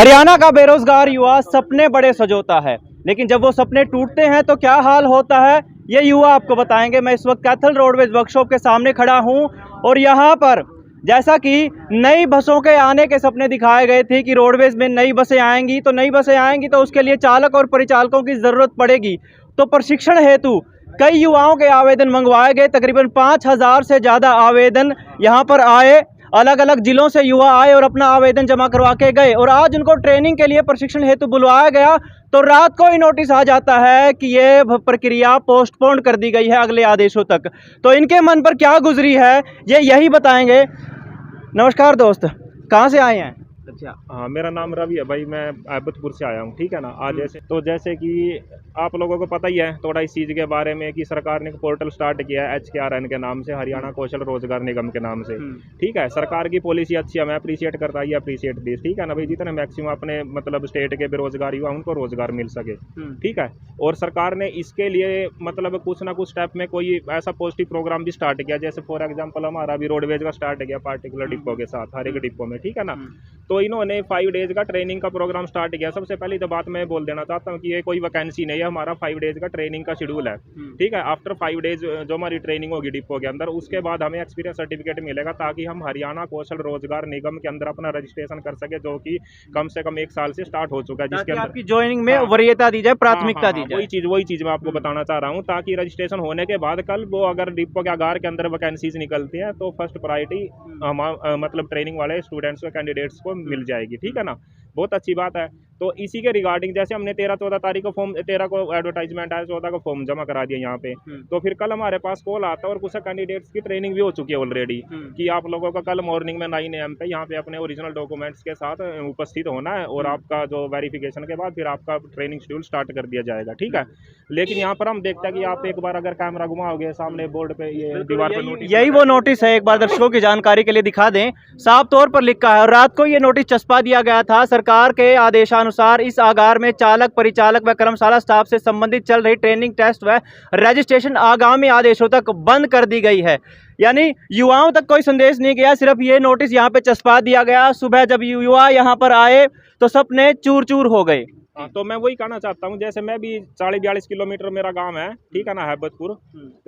हरियाणा का बेरोजगार युवा सपने बड़े सजोता है, लेकिन जब वो सपने टूटते हैं तो क्या हाल होता है ये युवा आपको बताएंगे। मैं इस वक्त कैथल रोडवेज वर्कशॉप के सामने खड़ा हूं और यहाँ पर जैसा कि नई बसों के आने के सपने दिखाए गए थे कि रोडवेज में नई बसें आएंगी तो उसके लिए चालक और परिचालकों की ज़रूरत पड़ेगी। तो प्रशिक्षण हेतु कई युवाओं के आवेदन मंगवाए गए। तकरीबन 5,000 से ज़्यादा आवेदन यहाँ पर आए। अलग अलग जिलों से युवा आए और अपना आवेदन जमा करवा के गए और आज उनको ट्रेनिंग के लिए प्रशिक्षण हेतु बुलवाया गया। तो रात को ही नोटिस आ जाता है कि ये प्रक्रिया पोस्टपोन कर दी गई है अगले आदेशों तक। तो इनके मन पर क्या गुजरी है ये यही बताएंगे। नमस्कार दोस्त, कहाँ से आए हैं? अच्छा, हाँ, मेरा नाम रवि है भाई। मैं अहमदपुर से आया हूँ, ठीक है ना। आज जैसे कि आप लोगों को पता ही है थोड़ा इस चीज़ के बारे में कि सरकार ने एक पोर्टल स्टार्ट किया है HKRN के नाम से, हरियाणा कौशल रोजगार निगम के नाम से। ठीक है, सरकार की पॉलिसी अच्छी है, मैं अप्रिशिएट करता ही अप्रिशिएट दिस, ठीक है ना भाई। जितने मैक्सिमम अपने मतलब स्टेट के बेरोजगार युवा उनको रोजगार मिल सके, ठीक है। और सरकार ने इसके लिए मतलब कुछ ना कुछ स्टेप में कोई ऐसा पॉजिटिव प्रोग्राम भी स्टार्ट किया। जैसे फॉर एग्जाम्पल हमारा अभी रोडवेज का स्टार्ट किया पार्टिकुलर डिपो के साथ, हर एक डिपो में, ठीक है ना। तो इन्होंने 5 डेज का ट्रेनिंग का प्रोग्राम स्टार्ट किया। सबसे पहली तो बात मैं बोल देना चाहता हूँ कि ये कोई वैकेंसी नहीं है, हमारा 5 डेज का ट्रेनिंग का शेड्यूल है, ठीक है। आफ्टर 5 डेज जो हमारी ट्रेनिंग होगी डिपो के अंदर, उसके बाद हमें एक्सपीरियंस सर्टिफिकेट मिलेगा ताकि हम हरियाणा कौशल रोजगार निगम के अंदर अपना रजिस्ट्रेशन कर सके, जो कि कम से कम 1 साल से स्टार्ट हो चुका है, जिसके अंदर आपकी ज्वाइनिंग में वरीयता दी जाए, प्राथमिकता दी जाए। वही चीज मैं आपको बताना चाह रहा हूँ, ताकि रजिस्ट्रेशन होने के बाद कल वो अगर डिपो के आगार के अंदर वैकेंसीज निकलती हैं तो फर्स्ट प्रायोरिटी मतलब ट्रेनिंग वाले स्टूडेंट्स को, कैंडिडेट्स को मिल जाएगी, ठीक है ना। बहुत अच्छी बात है। तो इसी के रिगार्डिंग जैसे हमने 13-14 तारीख को फॉर्म, 13 को एडवर्टाइजमेंट आया, 14 को फॉर्म जमा करा दिया यहाँ पे। तो फिर कल हमारे पास कॉल आता है और कुछ कैंडिडेट्स की ट्रेनिंग भी हो चुकी है ऑलरेडी कि आप लोगों का कल मॉर्निंग में 9 AM पे यहाँ पे अपने ओरिजिनल डॉक्यूमेंट्स के साथ उपस्थित होना है और आपका जो वेरिफिकेशन के बाद फिर आपका ट्रेनिंग शेड्यूल स्टार्ट कर दिया जाएगा, ठीक है। लेकिन यहाँ पर हम देखते हैं कि आप एक बार अगर कैमरा घुमाओगे सामने बोर्ड पे, ये दीवार पे नोटिस, यही वो नोटिस है। एक बार दर्शकों की जानकारी के लिए दिखा दें, साफ तौर पर लिखा है और रात को ये नोटिस चस्पा दिया गया था। सरकार के आदेशानुसार इस आगार में चालक, परिचालक व कर्मशाला स्टाफ से संबंधित चल रही ट्रेनिंग, टेस्ट व रजिस्ट्रेशन आगामी आदेशों तक बंद कर दी गई है। यानी युवाओं तक कोई संदेश नहीं गया, सिर्फ ये नोटिस यहाँ पे चस्पा दिया गया। सुबह जब युवा यहाँ पर आए तो सपने चूर चूर हो गए। तो मैं वही कहना चाहता हूँ, जैसे मैं भी 40-42 किलोमीटर मेरा गांव है, ठीक है ना, अहमदपुर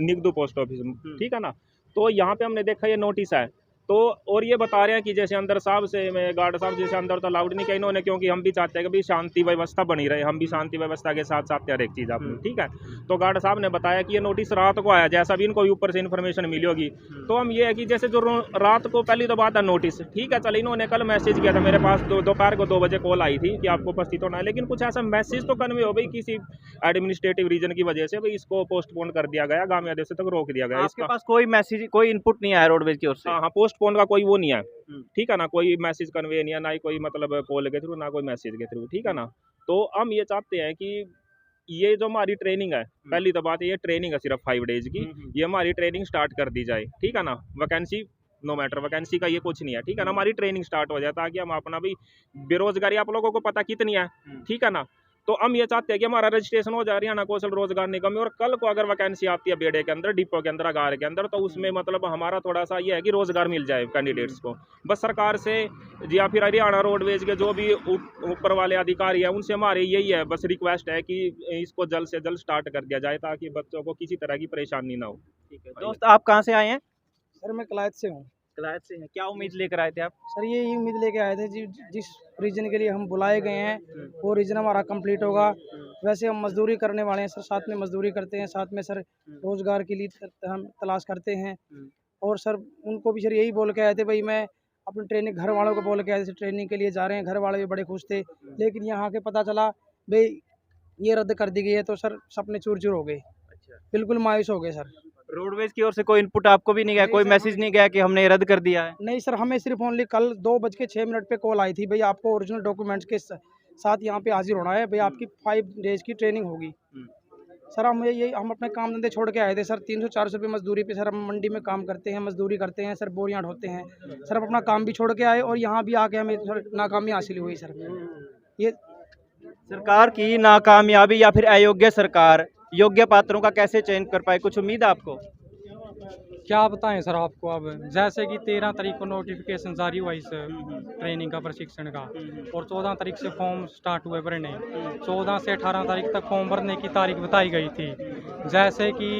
निगदू पोस्ट ऑफिस, ठीक है ना। तो यहाँ पे हमने देखा ये नोटिस है तो, और ये बता रहे हैं कि जैसे अंदर साहब से, मैं गार्ड साहब जैसे अंदर तो अलाउड नहीं किया इन्होंने, क्योंकि हम भी चाहते हैं कि भाई शांति व्यवस्था बनी रहे, हम भी शांति व्यवस्था के साथ साथ हर एक चीज़ आपने, ठीक है। तो गार्ड साहब ने बताया कि ये नोटिस रात को आया, जैसा भी इनको ऊपर से इन्फॉर्मेशन मिली होगी। तो हम ये है कि जैसे जो रात को पहली तो बात है नोटिस, ठीक है, चल इन्होंने कल मैसेज किया था मेरे पास, दोपहर को 2 बजे कॉल आई थी कि आपको उपस्थित होना है, लेकिन कुछ ऐसा मैसेज तो कन्वे हो भाई किसी एडमिनिस्ट्रेटिव रीजन की वजह से भाई इसको पोस्टपोन कर दिया गया, आगामी आदेश तक रोक दिया गया। इसके पास कोई मैसेज, कोई इनपुट नहीं आया रोडवेज की ओर से? हाँ, पोस्टपोन का कोई वो नहीं है, ठीक है ना। कोई मैसेज कन्वे नहीं है, ना ही कोई मतलब कॉल के थ्रू, ना कोई मैसेज के थ्रू, ठीक है ना। तो हम ये चाहते हैं कि ये जो हमारी ट्रेनिंग है, पहली तो बात ये ट्रेनिंग है सिर्फ 5 डेज की, ये हमारी ट्रेनिंग स्टार्ट कर दी जाए, ठीक है ना। वैकेंसी नो मैटर, वैकेंसी का ये कुछ नहीं है, ठीक है ना। हमारी ट्रेनिंग स्टार्ट हो जाए ताकि हम अपना भी, बेरोजगारी आप लोगों को पता कितनी है, ठीक है ना। तो हम ये चाहते हैं कि हमारा रजिस्ट्रेशन हो जा रही है ना कौशल रोजगार निगम में, और कल को अगर वैकेंसी आती है बेड़े के अंदर, डिपो के अंदर, आगार के अंदर, तो उसमें मतलब हमारा थोड़ा सा ये है कि रोजगार मिल जाए कैंडिडेट्स को। बस सरकार से या फिर हरियाणा रोडवेज के जो भी ऊपर वाले अधिकारी हैं उनसे हमारी यही है बस रिक्वेस्ट है कि इसको जल्द से जल्द स्टार्ट कर दिया जाए ताकि बच्चों को किसी तरह की परेशानी ना हो। ठीक है दोस्त, आप कहाँ से आए हैं? सर मैं कलायत से हूँ। कलायत से हैं, क्या उम्मीद लेकर आए थे आप? सर ये उम्मीद लेके आए थे जिस रीजन के लिए हम बुलाए गए हैं वो रीजन हमारा कंप्लीट होगा। वैसे हम मजदूरी करने वाले हैं सर, साथ में मजदूरी करते हैं, साथ में सर रोजगार के लिए हम तलाश करते हैं। और सर उनको भी सर यही बोल के आए थे भाई, मैं अपनी ट्रेनिंग घर वालों को बोल के आए थे ट्रेनिंग के लिए जा रहे हैं, घर वाले भी बड़े खुश थे। लेकिन यहाँ के पता चला भाई ये रद्द कर दी गई है, तो सर सपने चूर चूर हो गए। अच्छा, बिल्कुल मायूस हो गए सर। रोडवेज की ओर से कोई इनपुट आपको भी नहीं गया, कोई मैसेज नहीं गया कि हमने रद्द कर दिया है? नहीं सर, हमें सिर्फ ओनली कल 2:06 पे कॉल आई थी, भाई आपको ओरिजिनल डॉक्यूमेंट्स के साथ यहाँ पे हाजिर होना है, भाई आपकी 5 डेज की ट्रेनिंग होगी। सर हम अपने काम धंधे छोड़ के आए थे सर, 300-400 रुपये मजदूरी पे सर, हम मंडी में काम करते हैं, मजदूरी करते हैं सर, बोरियां ढोते हैं सर। हम अपना काम भी छोड़ के आए और यहाँ भी आके हमें सर नाकामी हासिल हुई सर। ये सरकार की नाकामयाबी या फिर अयोग्य सरकार योग्य पात्रों का कैसे चयन कर पाए, कुछ उम्मीद है आपको? क्या बताएं सर आपको। अब जैसे कि 13 तारीख को नोटिफिकेशन जारी हुआ इस ट्रेनिंग का, प्रशिक्षण का, और 14 तारीख से फॉर्म स्टार्ट हुए भरने। 14 से 18 तारीख तक फॉर्म भरने की तारीख बताई गई थी। जैसे कि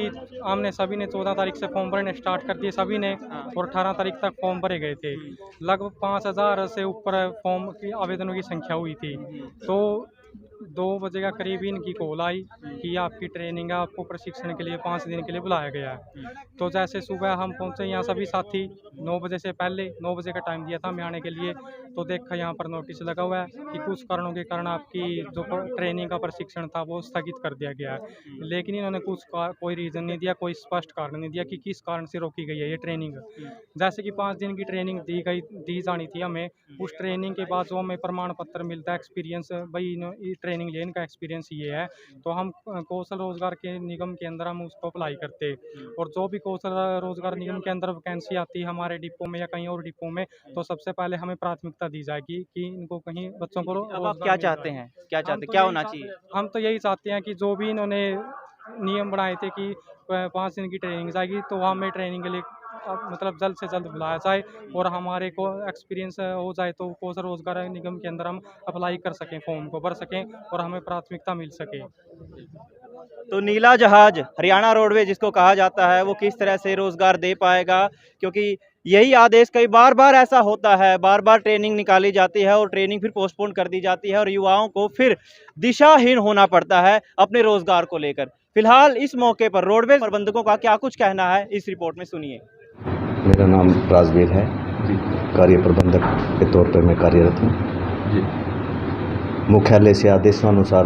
हमने सभी ने 14 तारीख से फॉर्म भरने स्टार्ट कर दिए सभी ने, और 18 तारीख तक फॉर्म भरे गए थे। लगभग 5000 से ऊपर फॉर्म की आवेदनों की संख्या हुई थी। तो 2 बजे का करीब इनकी कॉल आई कि आपकी ट्रेनिंग है, आपको प्रशिक्षण के लिए 5 दिन के लिए बुलाया गया है। तो जैसे सुबह हम पहुंचे यहाँ, सभी साथी 9 बजे से पहले 9 बजे का टाइम दिया था हमें आने के लिए। तो देखा यहाँ पर नोटिस लगा हुआ है कि कुछ कारणों के कारण आपकी जो ट्रेनिंग का प्रशिक्षण था वो स्थगित कर दिया गया है। लेकिन इन्होंने कोई रीज़न नहीं दिया, कोई स्पष्ट कारण नहीं दिया कि किस कारण से रोकी गई है ये ट्रेनिंग। जैसे कि 5 दिन की ट्रेनिंग दी जानी थी हमें। उस ट्रेनिंग के बाद जो हमें प्रमाण पत्र मिलता है, एक्सपीरियंस, भाई ट्रेनिंग लेने का एक्सपीरियंस ये है, तो हम कौशल रोजगार के निगम के अंदर हम उसको अप्लाई करते। और जो भी कौशल रोजगार निगम के अंदर वैकेंसी आती है हमारे डिपो में या कहीं और डिपो में, तो सबसे पहले हमें प्राथमिकता दी जाएगी कि इनको कहीं बच्चों को अब आप क्या चाहते हैं, क्या चाहते हैं, क्या होना चाहिए? हम तो यही चाहते हैं कि जो भी इन्होंने नियम बनाए थे कि 5 दिन की ट्रेनिंग जाएगी, तो हमें ट्रेनिंग के लिए मतलब जल्द से जल्द बुलाया जाए और हमारे को एक्सपीरियंस हो जाए, तो कौशल रोजगार निगम के अंदर हम अप्लाई कर सकें, फॉर्म को भर सकें और हमें प्राथमिकता मिल सके। तो नीला जहाज हरियाणा रोडवेज जिसको कहा जाता है, वो किस तरह से रोजगार दे पाएगा? क्योंकि यही आदेश कई बार बार ऐसा होता है, बार बार ट्रेनिंग निकाली जाती है और ट्रेनिंग फिर पोस्टपोन कर दी जाती है और युवाओं को फिर दिशाहीन होना पड़ता है अपने रोजगार को लेकर। फिलहाल इस मौके पर रोडवेज प्रबंधकों का क्या कुछ कहना है, इस रिपोर्ट में सुनिए। मेरा नाम राजवीर है, कार्य प्रबंधक के तौर पर मैं कार्यरत हूँ। मुख्यालय से आदेशानुसार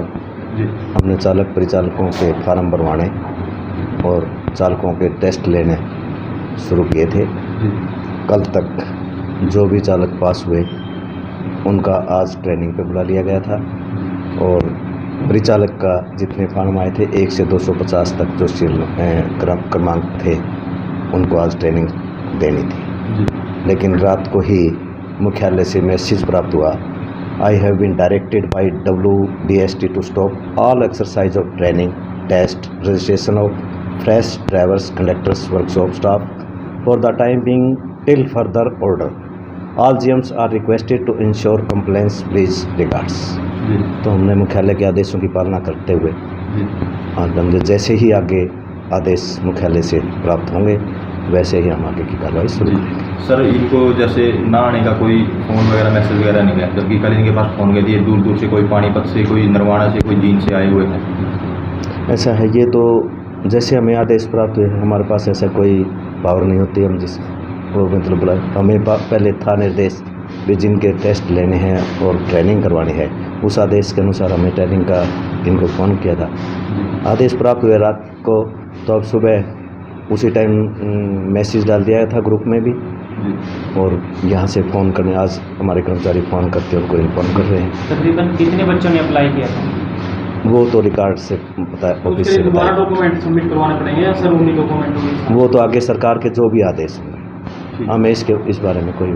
हमने चालक परिचालकों के फार्म भरवाने और चालकों के टेस्ट लेने शुरू किए थे। कल तक जो भी चालक पास हुए उनका आज ट्रेनिंग पे बुला लिया गया था और परिचालक का जितने फार्म आए थे 1 से 250 तक जो क्रमांक थे उनको आज ट्रेनिंग देनी थी। लेकिन रात को ही मुख्यालय से मैसेज प्राप्त हुआ, I have been directed by WDST to stop all exercise of training, test, registration of fresh drivers, conductors, workshop staff for the time being till further order. All GMs are requested to ensure compliance. Please regards. तो हमने मुख्यालय के आदेशों की पालना करते हुए आज बंदे जैसे ही आगे आदेश मुख्यालय से प्राप्त होंगे वैसे ही हम आगे की कार्रवाई शुरू करेंगे। सर, इनको जैसे ना आने का कोई फ़ोन वगैरह मैसेज वगैरह नहीं गया, जबकि कल इनके पास फ़ोन गए थे, दूर दूर से, कोई पानीपत से, कोई नरवाना से, कोई जींद से आए हुए हैं। ऐसा है, ये तो जैसे हमें आदेश प्राप्त हुए हमारे पास ऐसा कोई पावर नहीं होती। हम जिस वो मतलब बुलाए, हमें पहले था निर्देश भी जिनके टेस्ट लेने हैं और ट्रेनिंग करवानी है, उस आदेश के अनुसार हमने ट्रेनिंग का इनको फ़ोन किया था। आदेश प्राप्त हुए रात को, तो अब सुबह उसी टाइम मैसेज डाल दिया था ग्रुप में भी, और यहाँ से फ़ोन करने आज हमारे कर्मचारी फ़ोन करते उनको इन्फॉर्म कर रहे हैं। तकरीबन कितने बच्चों ने अप्लाई किया था? वो तो रिकॉर्ड से पता है, ऑफिस से दोबारा डॉक्यूमेंट सबमिट करवाने पड़ेंगे या सर उन्हीं डॉक्यूमेंट? वो तो आगे सरकार के जो भी आदेश होंगे, हमें इस बारे में कोई